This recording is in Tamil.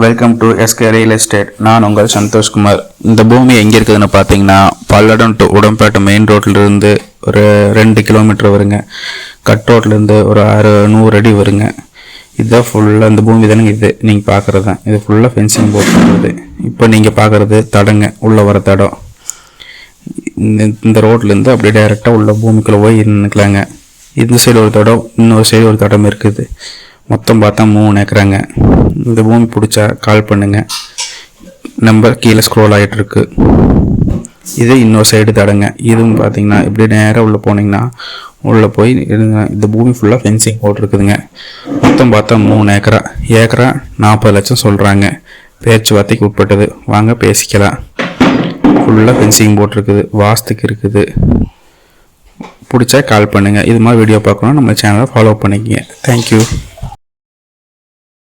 Welcome to SK real estate. நான் உங்கள் சந்தோஷ்குமார். இந்த பூமி எங்கே இருக்குதுன்னு பார்த்தீங்கன்னா, பல்லடம் டு உடம்பேட்டை மெயின் ரோட்லேருந்து ஒரு 2 கிலோமீட்டர் வருங்க. கட் ரோட்லேருந்து ஒரு 100 அடி வருங்க. இதுதான் ஃபுல்லாக இந்த பூமி தானுங்க. இது நீங்கள் பார்க்குறது தான். இது ஃபுல்லாக ஃபென்சிங் போட்டுருக்குது. இப்போ நீங்கள் பார்க்குறது தடங்க, உள்ளே வர தடம். இந்த ரோட்லேருந்து அப்படியே டைரெக்டாக உள்ள பூமிக்குள்ளே போய் நின்றுக்கலாங்க. இந்த சைடு ஒரு தடம், இன்னொரு சைடு ஒரு தடம் இருக்குது. மொத்தம் பார்த்தா 3 ஏக்கராங்க. இந்த பூமி பிடிச்சா கால் பண்ணுங்க. நம்பர் கீழே ஸ்க்ரோல் ஆகிட்டு இருக்கு. இது இன்னொரு சைடு தடங்க. இதுவும் பார்த்தீங்கன்னா இப்படி நேராக உள்ளே போனீங்கன்னா உள்ளே போய் இந்த பூமி ஃபுல்லாக ஃபென்சிங் போட்டிருக்குதுங்க. மொத்தம் பார்த்தா 3 ஏக்கரா. ஏக்கரா 40 லட்சம் சொல்கிறாங்க. பேச்சுவார்த்தைக்கு உட்பட்டது. வாங்க பேசிக்கலாம். ஃபுல்லாக ஃபென்சிங் போட்டிருக்குது. வாஸ்துக்கு இருக்குது. பிடிச்சா கால் பண்ணுங்கள். இது மாதிரி வீடியோ பார்க்கணும் நம்ம சேனலை ஃபாலோ பண்ணிக்கங்க. தேங்க்யூ.